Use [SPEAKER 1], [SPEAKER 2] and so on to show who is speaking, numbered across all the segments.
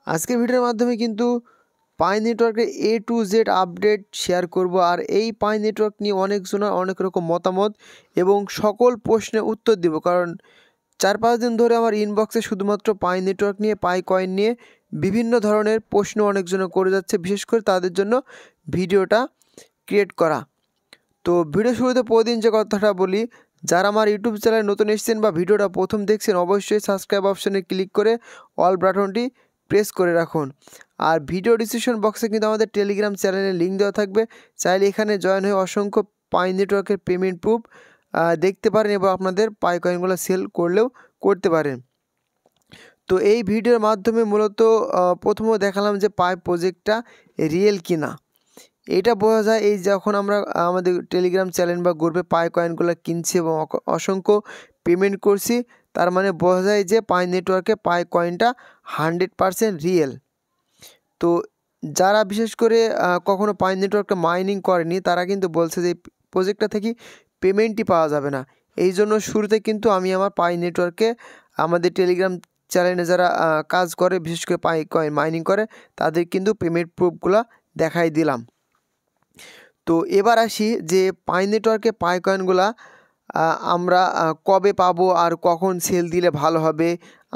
[SPEAKER 1] আজকের ভিডিওর মাধ্যমে কিন্তু পাই নেটওয়ার্কের A to Z update share করব। আর এই পাই নেটওয়ার্ক নিয়ে অনেকজনের অনেক রকম মতামত এবং সকল প্রশ্নের উত্তর দিব, কারণ 4-5 দিন ধরে আমার ইনবক্সে শুধুমাত্র পাই নেটওয়ার্ক নিয়ে, পাই কয়েন নিয়ে বিভিন্ন ধরনের প্রশ্ন অনেকজনে করে যাচ্ছে, বিশেষ করে তাদের জন্য ভিডিওটা ক্রিয়েট করা। তো ভিডিও শুরুতে প্রতিদিন যে কথাটা বলি, যারা আমার ইউটিউব চ্যানেলে নতুন এসেছেন বা ভিডিওটা প্রথম দেখছেন, অবশ্যই সাবস্ক্রাইব অপশনে ক্লিক করে অল বাটনটি প্রেস করে রাখুন। আর ভিডিও ডিসক্রিপশন বক্সে কিন্তু আমাদের টেলিগ্রাম চ্যানেলের লিঙ্ক দেওয়া থাকবে, চাইলে এখানে জয়েন হয়ে অসংখ্য পাই নেটওয়ার্কের পেমেন্ট প্রুফ দেখতে পারেন এবং আপনাদের পাই কয়েনগুলো সেল করলেও করতে পারেন। তো এই ভিডিওর মাধ্যমে মূলত প্রথমে দেখালাম যে পাই প্রজেক্টটা রিয়েল কিনা। এটা বোঝা যায় এই যখন আমরা আমাদের টেলিগ্রাম চ্যানেল বা গ্রুপে পাই কয়েনগুলো কিনছি এবং অসংখ্য পেমেন্ট করছি, তার মানে বোঝা যায় যে পাই নেটওয়ার্কে পাই কয়েনটা 100% রিয়েল। তো যারা বিশেষ করে কখনো পাই নেটওয়ার্কটা মাইনিং করেনি, তারা কিন্তু বলছে যে প্রজেক্টটা থেকে পেমেন্টই পাওয়া যাবে না। এই জন্য শুরুতে কিন্তু আমি আমার পাই নেটওয়ার্কে আমাদের টেলিগ্রাম চ্যানেলে যারা কাজ করে, বিশেষ করে পাই কয়েন মাইনিং করে, তাদের কিন্তু পেমেন্ট প্রুফগুলো দেখাই দিলাম। তো এবার আসি যে পাই নেটওয়ার্কে পাই কয়েনগুলা আমরা কবে পাবো আর কখন সেল দিলে ভালো হবে,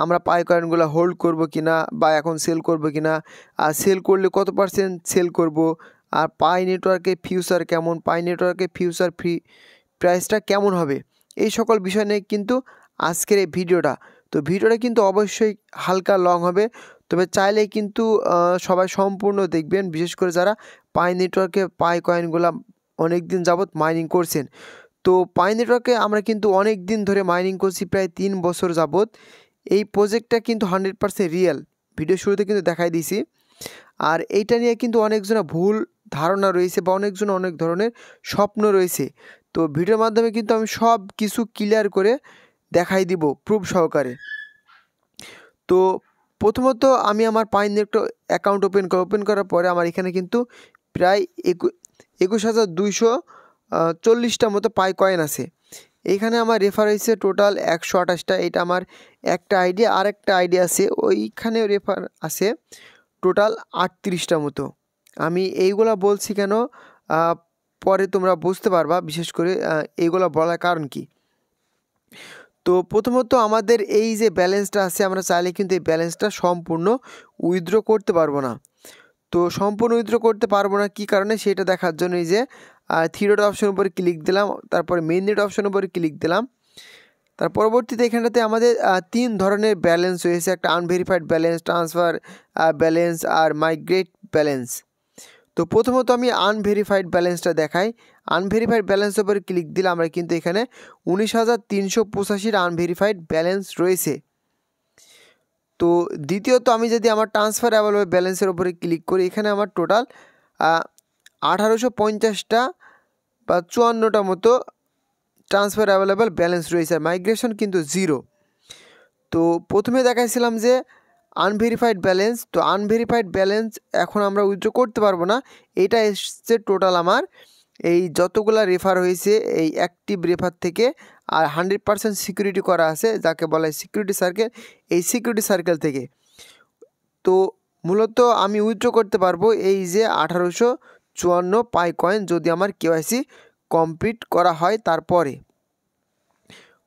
[SPEAKER 1] আমরা পাই কয়েনগুলো হোল্ড করব কিনা বা এখন সেল করব কিনা, আর সেল করলে কত পার্সেন্ট সেল করব, আর পাই নেটওয়ার্কে ফিউচার কেমন, পাই নেটওয়ার্কে ফিউচার প্রাইসটা কেমন হবে, এই সকল বিষয় নিয়ে কিন্তু আজকের এই ভিডিওটা। তো ভিডিওটা কিন্তু অবশ্যই হালকা লং হবে, তবে চাইলে কিন্তু সবাই সম্পূর্ণ দেখবেন, বিশেষ করে যারা পাই নেটওয়ার্কে পাই কয়েনগুলো অনেক দিন যাবৎ মাইনিং করছেন। তো পাই নেটওয়ার্কে আমরা কিন্তু অনেক দিন ধরে মাইনিং করছি, প্রায় 3 বছর যাবৎ। এই প্রজেক্টটা কিন্তু 100% রিয়েল, ভিডিও শুরুতে কিন্তু দেখাই দিয়েছি। আর এইটা নিয়ে কিন্তু অনেকজনের ভুল ধারণা রয়েছে বা অনেকজন অনেক ধরনের স্বপ্ন রয়েছে। তো ভিডিওর মাধ্যমে কিন্তু আমি সব কিছু ক্লিয়ার করে দেখাই দিব প্রুফ সহকারে। তো প্রথমত আমি আমার পাই নেটওয়ার্ক অ্যাকাউন্ট ওপেন করার পরে আমার এখানে কিন্তু প্রায় 21,240টা মতো পাই কয়েন আছে। এইখানে আমার রেফার হয়েছে টোটাল 128টা। এটা আমার একটা আইডি, আর একটা আইডি আছে ওইখানে রেফার আছে টোটাল 38টা মতো। আমি এইগুলা বলছি কেন, পরে তোমরা বুঝতে পারবা, বিশেষ করে এইগুলা বলার কারণ কি। তো প্রথমত আমাদের এই যে ব্যালেন্সটা আছে, আমরা চাইলে কিন্তু এই ব্যালেন্সটা সম্পূর্ণ উইথড্র করতে পারবো না। তো সম্পূর্ণ উইথড্র করতে পারবো না কী কারণে, সেটা দেখার জন্য এই যে থ্রি ডট অপশনের উপরে ক্লিক দিলাম, তারপরে মেইন নেট অপশনের উপরে ক্লিক দিলাম। তার পরবর্তীতে এখানটাতে আমাদের 3 ধরনের ব্যালেন্স রয়েছে, একটা আনভেরিফাইড ব্যালেন্স, ট্রান্সফার ব্যালেন্স আর মাইগ্রেট ব্যালেন্স। তো প্রথমত আমি আনভেরিফাইড ব্যালেন্সটা দেখাই। আনভেরিফাইড ব্যালেন্সের উপরে ক্লিক দিলে আমরা কিন্তু এখানে 19,385 আনভেরিফাইড ব্যালেন্স রয়েছে। তো দ্বিতীয়ত আমি যদি আমার ট্রান্সফার অ্যাভেলেবল ব্যালেন্সের উপরে ক্লিক করি, এখানে আমার টোটাল 1850টা বা 54টা মতো ট্রান্সফার অ্যাভেলেবল ব্যালেন্স রয়েছে, আর মাইগ্রেশন কিন্তু 0। তো প্রথমে দেখাইছিলাম যে আনভেরিফাইড ব্যালেন্স, তো আনভেরিফাইড ব্যালেন্স এখন আমরা উইথড্র করতে পারবো না। এটা এসছে টোটাল আমার এই যতগুলা রেফার হয়েছে এই অ্যাক্টিভ রেফার থেকে, আর 100% সিকিউরিটি করা আছে যাকে বলা হয় সিকিউরিটি সার্কেল, এই সিকিউরিটি সার্কেল থেকে। তো মূলত আমি উইথড্র করতে পারবো এই যে 1854 পাই কয়েন, যদি আমার কেওয়াইসি কমপ্লিট করা হয়। তারপরে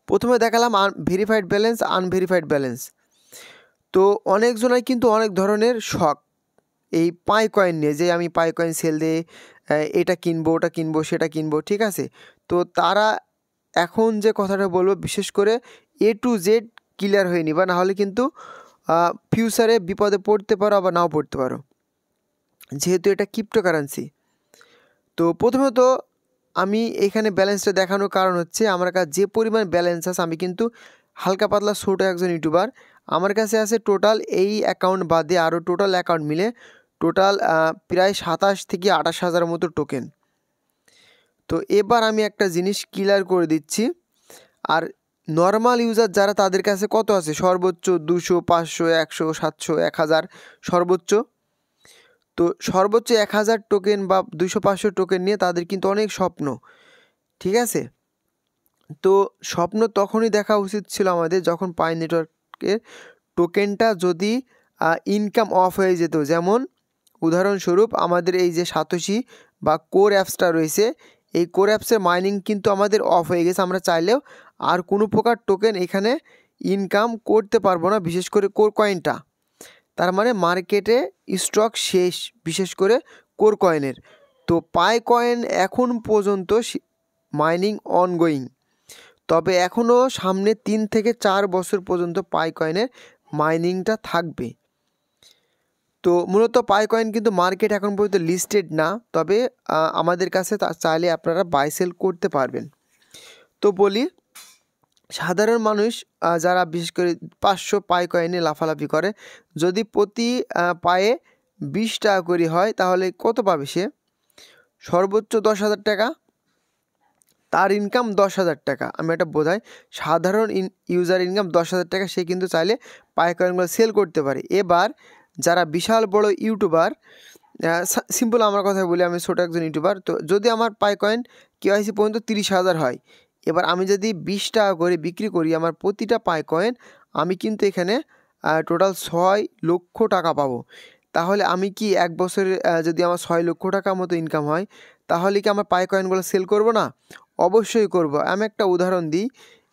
[SPEAKER 1] প্রথমে দেখালাম ভেরিফাইড ব্যালেন্স, আনভেরিফাইড ব্যালেন্স। তো অনেকজনের কিন্তু অনেক ধরনের শখ এই পাই কয়েন নিয়ে, যে আমি পাই কয়েন সেল দিয়ে এটা কিনবো, ওটা কিনবো, সেটা কিনবো, ঠিক আছে। তো তারা এখন যে কথাটা বলবো, বিশেষ করে A to Z ক্লিয়ার হয়ে নিবা, নাহলে কিন্তু ফিউচারে বিপদে পড়তে পারো আবার নাও পড়তে পারো, যেহেতু এটা ক্রিপ্টোকারেন্সি। তো প্রথমত আমি এখানে ব্যালেন্সটা দেখানোর কারণ হচ্ছে আমার কাছে যে পরিমাণ ব্যালেন্স আছে, আমি কিন্তু হালকা পাতলা ছোটো একজন ইউটিউবার, আমার কাছে আছে টোটাল এই অ্যাকাউন্ট বাদে আরও টোটাল অ্যাকাউন্ট মিলে টোটাল প্রায় 27 থেকে 28 হাজার মতো টোকেন। তো এবার আমি একটা জিনিস ক্লিয়ার করে দিচ্ছি, আর নর্মাল ইউজার যারা, তাদের কাছে কত আছে, সর্বোচ্চ 200, 500, 100, 700, 1000 সর্বোচ্চ। তো সর্বোচ্চ 1000 টোকেন বা 200-500 টোকেন নিয়ে তাদের কিন্তু অনেক স্বপ্ন, ঠিক আছে। তো স্বপ্ন তখনই দেখা উচিত ছিল আমাদের, যখন পাই নেটওয়ার্কের টোকেনটা যদি ইনকাম অফ হয়ে যেত। যেমন উদাহরণস্বরূপ আমাদের এই যে সাতোশি বা কোর অ্যাপসটা রয়েছে, এই কোর অ্যাপসের মাইনিং কিন্তু আমাদের অফ হয়ে গেছে। আমরা চাইলেও আর কোনো প্রকার টোকেন এখানে ইনকাম করতে পারবো না, বিশেষ করে কোর কয়েনটা। তার মানে মার্কেটে স্টক শেষ, বিশেষ করে কোর কয়েনের। তো পাই কয়েন এখন পর্যন্ত মাইনিং অনগোয়িং, তবে এখনও সামনে 3 থেকে 4 বছর পর্যন্ত পাই কয়েনের মাইনিংটা থাকবে। তো মূলত পাই কয়েন কিন্তু মার্কেট এখন পর্যন্ত লিস্টেড না, তবে আমাদের কাছে চাইলে আপনারা বাই সেল করতে পারবেন। তো বলি, সাধারণ মানুষ যারা বিশেষ করে 500 পাই কয়েনে লাফালাফি করে, যদি প্রতি পায়ে 20 টাকা করে হয় তাহলে কত পাবে সে? সর্বোচ্চ 10,000 টাকা। তার ইনকাম 10,000 টাকা। আমি এটা বোঝাই, সাধারণ ইউজার ইনকাম 10,000 টাকা। সে কিন্তু চাইলে পাই কয়েনগুলো সেল করতে পারে। এবার যারা বিশাল বড় ইউটিউবার, সিম্পল আমার কথা বলি, আমি ছোটো একজন ইউটিউবার, তো যদি আমার পাই কয়েন কেওয়াইসি পর্যন্ত 30,000 হয়, এবার আমি যদি 20 টাকা করে বিক্রি করি আমার প্রতিটা পাই কয়েন, আমি কিন্তু এখানে টোটাল 6 লক্ষ টাকা পাবো। তাহলে আমি কি এক বছরে যদি আমার 6 লক্ষ টাকার মতো ইনকাম হয়, তাহলে কি আমার পাই কয়েনগুলো সেল করব না? অবশ্যই করব। আমি একটা উদাহরণ দিই,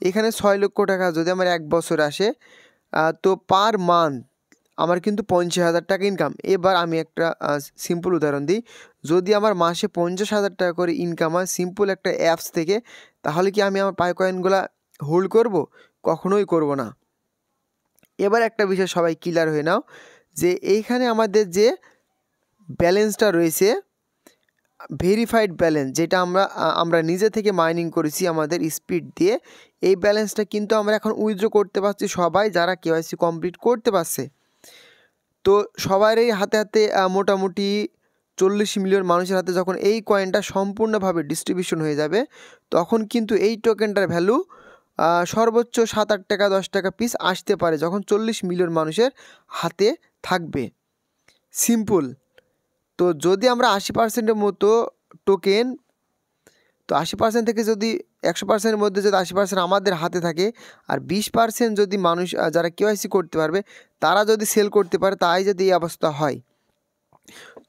[SPEAKER 1] এখানে 6 লক্ষ টাকা যদি আমার এক বছর আসে, তো পার মান্থ আমার কিন্তু 50,000 টাকা ইনকাম। এবার আমি একটা সিম্পল উদাহরণ দিই, যদি আমার মাসে 50,000 টাকা করে ইনকাম হয় সিম্পল একটা অ্যাপস থেকে, তাহলে কি আমি আমার পাই কয়েনগুলো হোল্ড করব? কখনোই করব না। এবার একটা বিষয় সবাই ক্লিয়ার হয়ে নাও, যে এইখানে আমাদের যে ব্যালেন্সটা রয়েছে, ভেরিফাইড ব্যালেন্স, যেটা আমরা নিজে থেকে মাইনিং করেছি আমাদের স্পিড দিয়ে, এই ব্যালেন্সটা কিন্তু আমরা এখন উইথড্র করতে পারছি সবাই যারা কেওয়াইসি কমপ্লিট করতে পারছে। তো সবারই হাতে হাতে মোটামুটি 40 মিলিয়ন মানুষের হাতে যখন এই কয়েনটা সম্পূর্ণভাবে ডিস্ট্রিবিউশন হয়ে যাবে, তখন কিন্তু এই টোকেনটার ভ্যালু সর্বোচ্চ 7-8 টাকা 10 টাকা পিস আসতে পারে, যখন 40 মিলিয়ন মানুষের হাতে থাকবে। সিম্পল। তো যদি আমরা 80%-এর মতো টোকেন, তো 80% থেকে যদি 100%-এর মধ্যে যদি 80% আমাদের হাতে থাকে, আর 20% যদি মানুষ যারা কেওয়াইসি করতে পারবে তারা যদি সেল করতে পারে, তাই যদি এই অবস্থা হয়,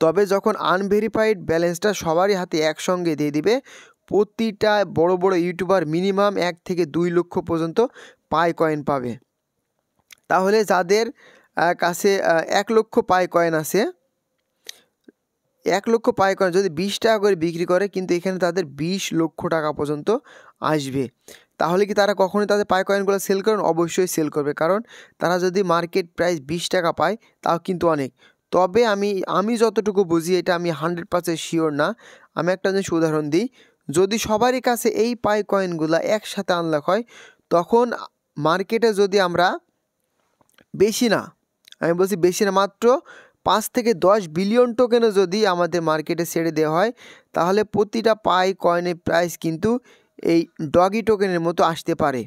[SPEAKER 1] তবে যখন আনভেরিফাইড ব্যালেন্সটা সবারই হাতে একসঙ্গে দিয়ে দিবে, প্রতিটা বড় বড় ইউটিউবার মিনিমাম 1 থেকে 2 লক্ষ পর্যন্ত পাই কয়েন পাবে। তাহলে যাদের কাছে 1 লক্ষ পাই কয়েন আছে, 1 লক্ষ পাই কয়েন যদি 20 টাকা করে বিক্রি করে, কিন্তু এখানে তাদের 20 লক্ষ টাকা পর্যন্ত আসবে। তাহলে কি তারা কখনোই তাদের পাই কয়েনগুলো সেল করবেন? অবশ্যই সেল করবে, কারণ তারা যদি মার্কেট প্রাইস 20 টাকা পায় তাও কিন্তু অনেক। তবে আমি যতটুকু বুঝি, এটা আমি 100% শিওর না, আমি একটা জিনিস উদাহরণ দিই, যদি সবারই কাছে এই পাই কয়েনগুলো একসাথে আনলক হয়, তখন মার্কেটে যদি আমরা বেশি না, আমি বলছি বেশি না, মাত্র 5 থেকে 10 বিলিয়ন টোকেনও যদি আমাদের মার্কেটে ছেড়ে দেওয়া হয়, তাহলে প্রতিটা পাই কয়েনের প্রাইস কিন্তু এই ডগি টোকেনের মতো আসতে পারে।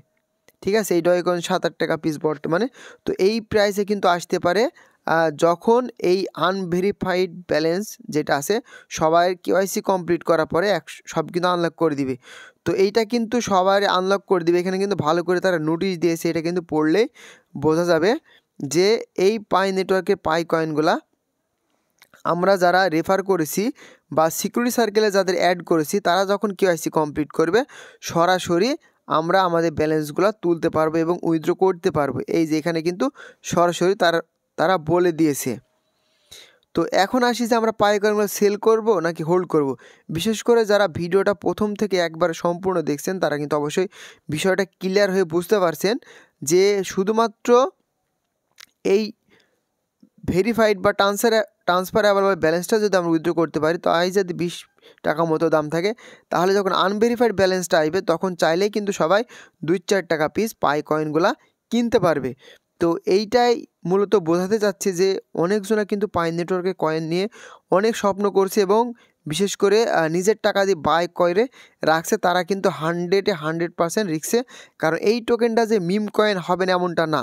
[SPEAKER 1] ঠিক আছে, এই ডগি কয়েন 7-8 টাকা পিস বর্তমানে। তো এই প্রাইসে কিন্তু আসতে পারে যখন এই আনভেরিফাইড ব্যালেন্স যেটা আছে সবাই কেওয়াইসি কমপ্লিট করার পরে সব কিন্তু আনলক করে দিবে। তো এইটা কিন্তু সবার আনলক করে দিবে, এখানে কিন্তু ভালো করে তারা নোটিশ দিয়েছে, এটা কিন্তু পড়লেই বোঝা যাবে যে এই পাই নেটওয়ার্কের পাই কয়েনগুলা আমরা যারা রেফার করেছি বা সিকিউরিটি সার্কেলে যাদের অ্যাড করেছি, তারা যখন কেওয়াইসি কমপ্লিট করবে, সরাসরি আমরা আমাদের ব্যালেন্সগুলো তুলতে পারবো এবং উইথড্র করতে পারবো। এই যে এখানে কিন্তু সরাসরি তারা বলে দিয়েছে। তো এখন আসি যে আমরা পাই কয়েনগুলো সেল করব নাকি হোল্ড করব। বিশেষ করে যারা ভিডিওটা প্রথম থেকে একবার সম্পূর্ণ দেখছেন, তারা কিন্তু অবশ্যই বিষয়টা ক্লিয়ার হয়ে বুঝতে পারছেন যে শুধুমাত্র এই ভেরিফাইড বা ট্রান্সফারেবল ব্যালেন্সটা যদি আমরা উইথড্র করতে পারি, তো যদি 20 টাকা মতো দাম থাকে, তাহলে যখন আনভেরিফাইড ব্যালেন্সটা আসবে তখন চাইলেই কিন্তু সবাই 2-4 টাকা পিস পাই কয়েনগুলা কিনতে পারবে। তো এইটাই মূলত বোঝাতে চাচ্ছে যে অনেকজনা কিন্তু পাই নেটওয়ার্কে কয়েন নিয়ে অনেক স্বপ্ন করছে এবং বিশেষ করে নিজের টাকা দিয়ে বাই করে রাখছে, তারা কিন্তু 100% রিস্কে। কারণ এই টোকেনটা যে মিম কয়েন হবে না এমনটা না,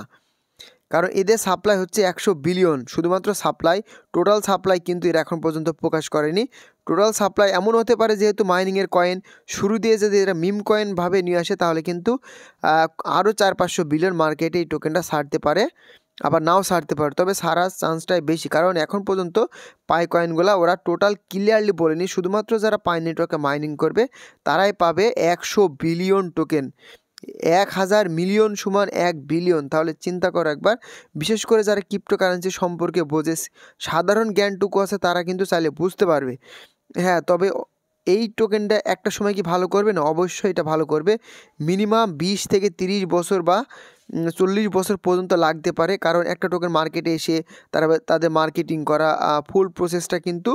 [SPEAKER 1] কারণ এদের সাপ্লাই হচ্ছে 100 বিলিয়ন, শুধুমাত্র সাপ্লাই। টোটাল সাপ্লাই কিন্তু এরা এখন পর্যন্ত প্রকাশ করেনি। টোটাল সাপ্লাই এমন হতে পারে, যেহেতু মাইনিংয়ের কয়েন শুরু দিয়ে যদি এরা মিম কয়েন ভাবে নিয়ে আসে, তাহলে কিন্তু আরও 400-500 বিলিয়ন মার্কেটে এই টোকেনটা ছাড়তে পারে আবার নাও ছাড়তে পারে, তবে ছাড়ার চান্সটাই বেশি, কারণ এখন পর্যন্ত পাই কয়েনগুলো ওরা টোটাল ক্লিয়ারলি বলেনি। শুধুমাত্র যারা পাই নেটওয়ার্কে মাইনিং করবে তারাই পাবে 100 বিলিয়ন টোকেন। 1000 মিলিয়ন সমান 1 বিলিয়ন। তাহলে চিন্তা করো একবার। বিশেষ করে যারা ক্রিপ্টোকারেন্সি সম্পর্কে বোঝে, সাধারণ জ্ঞানটুকু আছে, তারা কিন্তু চাইলে বুঝতে পারবে। হ্যাঁ, তবে এই টোকেনটা একটা সময় কি ভালো করবে না? অবশ্যই এটা ভালো করবে। মিনিমাম 20 থেকে 30 বছর বা 40 বছর পর্যন্ত লাগতে পারে, কারণ একটা টোকেন মার্কেটে এসে তাদের মার্কেটিং করা ফুল প্রসেসটা কিন্তু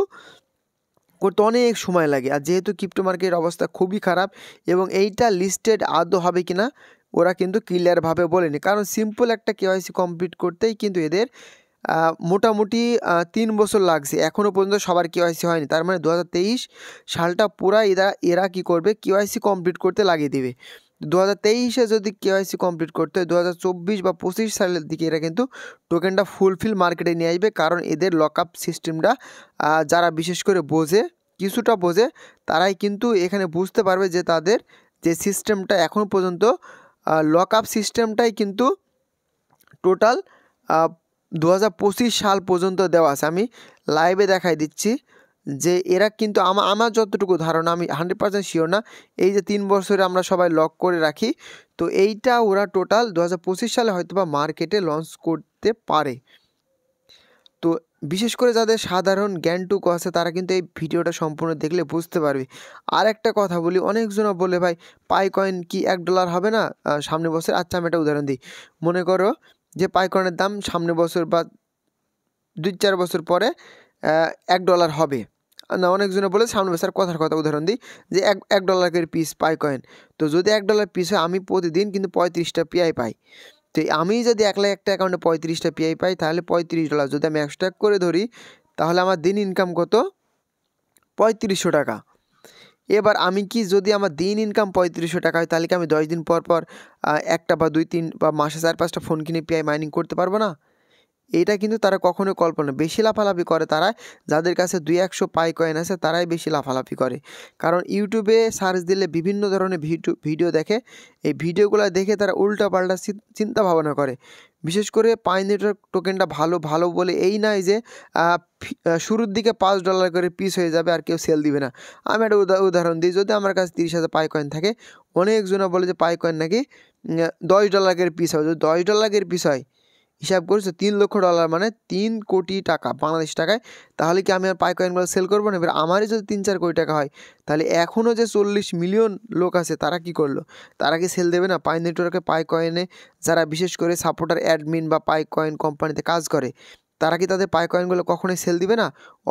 [SPEAKER 1] করতে অনেক সময় লাগে। আর যেহেতু ক্রিপ্টো মার্কেটের অবস্থা খুবই খারাপ এবং এইটা লিস্টেড আদৌ হবে কি না ওরা কিন্তু ক্লিয়ারভাবে বলেনি, কারণ সিম্পল একটা কেওয়াইসি কমপ্লিট করতেই কিন্তু এদের মোটামুটি 3 বছর লাগছে, এখনও পর্যন্ত সবার কেওয়াইসি হয়নি। তার মানে 2023 সালটা পুরা এরা কী করবে, কেওয়াইসি কমপ্লিট করতে লাগিয়ে দেবে। 2023-এ যদি কেওয়াইসি কমপ্লিট করতে হয় 2024 বা 25 সালের দিকে এরা কিন্তু টোকেনটা ফুলফিল মার্কেটে নিয়ে আসবে, কারণ এদের লক আপ সিস্টেমটা যারা বিশেষ করে কিছুটা বোঝে তারাই কিন্তু এখানে বুঝতে পারবে যে তাদের যে সিস্টেমটা এখন পর্যন্ত লক আপ সিস্টেমটাই কিন্তু টোটাল 2025 সাল পর্যন্ত দেওয়া আছে। আমি লাইভে দেখাই দিচ্ছি যে এরা কিন্তু আমার যতটুকু ধারণা, আমি 100% শিওর না, এই যে 3 বছরে আমরা সবাই লক করে রাখি, তো এইটা ওরা টোটাল 2025 সালে হয়তো বা মার্কেটে লঞ্চ করতে পারে। তো বিশেষ করে যাদের সাধারণ জ্ঞানটুকু আছে তারা কিন্তু এই ভিডিওটা সম্পূর্ণ দেখলে বুঝতে পারবে। আর একটা কথা বলি, অনেকজন বলে ভাই পাই কয়েন কি $1 হবে না সামনের বছর? আচ্ছা, আমি একটা উদাহরণ দিই। মনে করো যে পাই কয়েনের দাম সামনের বছর বা 2-4 বছর পরে $1 হবে না। অনেকজনে বলে সামনে বছর কথার কথা উদাহরণ দিই যে $1 করে পিস পাই কয়েন। তো যদি $1 পিস হয়, আমি প্রতিদিন কিন্তু 35টা পিআই পাই। তো আমি যদি 1 লাখ একটা অ্যাকাউন্টে 35টা পিআই পাই, তাহলে $35 যদি আমি 100 টাকা করে ধরি, তাহলে আমার দিন ইনকাম কত? 3500 টাকা। এবার আমি কি যদি আমার দিন ইনকাম 3500 টাকা হয়, তাহলে কি আমি 10 দিন পর পর একটা বা 2-3 বা মাসে 4-5টা ফোন কিনে পিআই মাইনিং করতে পারবো না? এটা কিন্তু তারা কখনোই কল্পনা, বেশি লাফালাফি করে তারা, যাদের কাছে 200 পাই কয়েন আছে তারাই বেশি লাফালাফি করে। কারণ ইউটিউবে সার্চ দিলে বিভিন্ন ধরনের ভিডিও দেখে, এই ভিডিওগুলো দেখে তারা উল্টাপাল্টা চিন্তা ভাবনা করে। বিশেষ করে পাই নেটওয়ার্ক টোকেনটা ভালো বলে এই নয় যে শুরুর দিকে $5 করে পিস হয়ে যাবে আর কেউ সেল দিবে না। আমি একটা উদাহরণ দিই, যদি আমার কাছে 30,000 পাই কয়েন থাকে, অনেকজনে বলে যে পাই কয়েন নাকি $10 করে পিস হয়। যদি $10 করে পিস হয়, হিসাব করছো $3 লক্ষ, মানে 3 কোটি টাকা বাংলাদেশ টাকায়, তাহলে কি আমি আর পাই কয়েনগুলো সেল করবো না? এবার আমারই যদি 3-4 কোটি টাকা হয়, তাহলে এখনও যে 40 মিলিয়ন লোক আছে তারা কি করলো? তারা কি সেল দেবে না? পাই নেটওয়ার্কে পাই কয়েনে যারা বিশেষ করে সাপোর্টার অ্যাডমিন বা পাই কয়েন কোম্পানিতে কাজ করে, তারা কি তাদের পাই কয়েনগুলো কখনোই সেল দিবে না?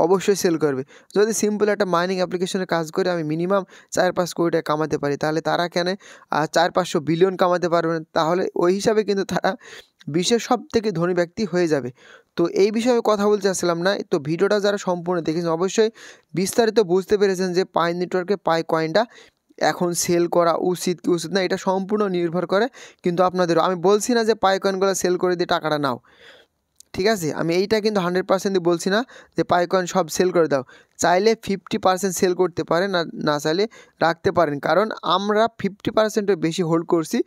[SPEAKER 1] অবশ্যই সেল করবে। যদি সিম্পল একটা মাইনিং অ্যাপ্লিকেশনে কাজ করে আমি মিনিমাম 4-5 কোটি টাকা কামাতে পারি, তাহলে তারা কেন 400-500 বিলিয়ন কামাতে পারবে না? তাহলে ওই হিসাবে কিন্তু তারা বিশ্বের সবথেকে ধনী ব্যক্তি হয়ে যাবে। তো এই বিষয়ে কথা বলতে চাচ্ছিলাম না। তো ভিডিওটা যারা সম্পূর্ণ দেখেছেন অবশ্যই বিস্তারিত বুঝতে পেরেছেন যে পাই নেটওয়ার্কে পাই কয়েনটা এখন সেল করা উচিত কি উচিত না, এটা সম্পূর্ণ নির্ভর করে কিন্তু আপনাদেরও। আমি বলছি না যে পাই কয়েনগুলো সেল করে দিয়ে টাকাটা নাও, ঠিক আছে? আমি এইটা কিন্তু 100% বলছি না যে পাই কয়েন সব সেল করে দাও। চাইলে 50% সেল করতে পারেন, না চাইলে রাখতে পারেন, কারণ আমরা 50%-এর বেশি হোল্ড করছি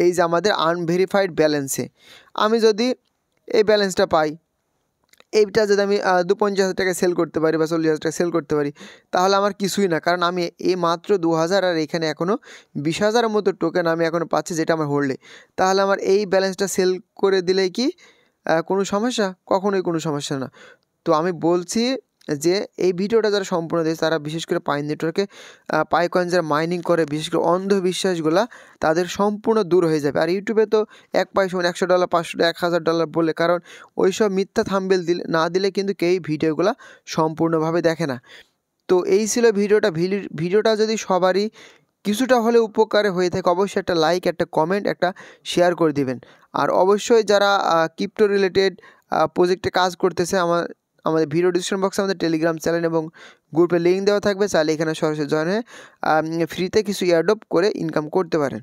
[SPEAKER 1] এই যে আমাদের আনভেরিফাইড ব্যালেন্সে। আমি যদি এই ব্যালেন্সটা পাই, এইটা যদি আমি 50,000 টাকায় সেল করতে পারি বা 40,000 টাকায় সেল করতে পারি, তাহলে আমার কিছুই না, কারণ আমি এই মাত্র 2000 আর এখানে এখনও 20,000-এর মতো টোকেন আমি এখনও পাচ্ছি, যেটা আমার হোল্ডে। তাহলে আমার এই ব্যালেন্সটা সেল করে দিলেই কি কোনো সমস্যা? কখনোই কোনো সমস্যা না। তো আমি বলছি যে এই ভিডিওটা যারা সম্পূর্ণ দেখছে তারা বিশেষ করে পাই নেটওয়ার্কে পাই কয়েন যারা মাইনিং করে, বিশেষ করে অন্ধবিশ্বাসগুলা তাদের সম্পূর্ণ দূর হয়ে যাবে। আর ইউটিউবে তো এক পাই সমান $100, $500, $1,000 বলে, কারণ ওইসব মিথ্যা থাম্বনেল দিলে কিন্তু কেউ ভিডিওগুলা সম্পূর্ণভাবে দেখে না। তো এই ছিল ভিডিওটা যদি সবারই কিছুটা হলে উপকারে হয়ে থাকে, অবশ্যই একটা লাইক, একটা কমেন্ট, একটা শেয়ার করে দিবেন। আর অবশ্যই যারা ক্রিপ্টো রিলেটেড প্রজেক্টে কাজ করতেছে, আমাদের ভিডিও ডিসক্রিপশন বক্সে আমাদের টেলিগ্রাম চ্যানেল এবং গ্রুপের লিঙ্ক দেওয়া থাকবে, চাইলে এখানে সরাসরি জয়েন হয়ে ফ্রিতে কিছু এয়ারড্রপ করে ইনকাম করতে পারেন।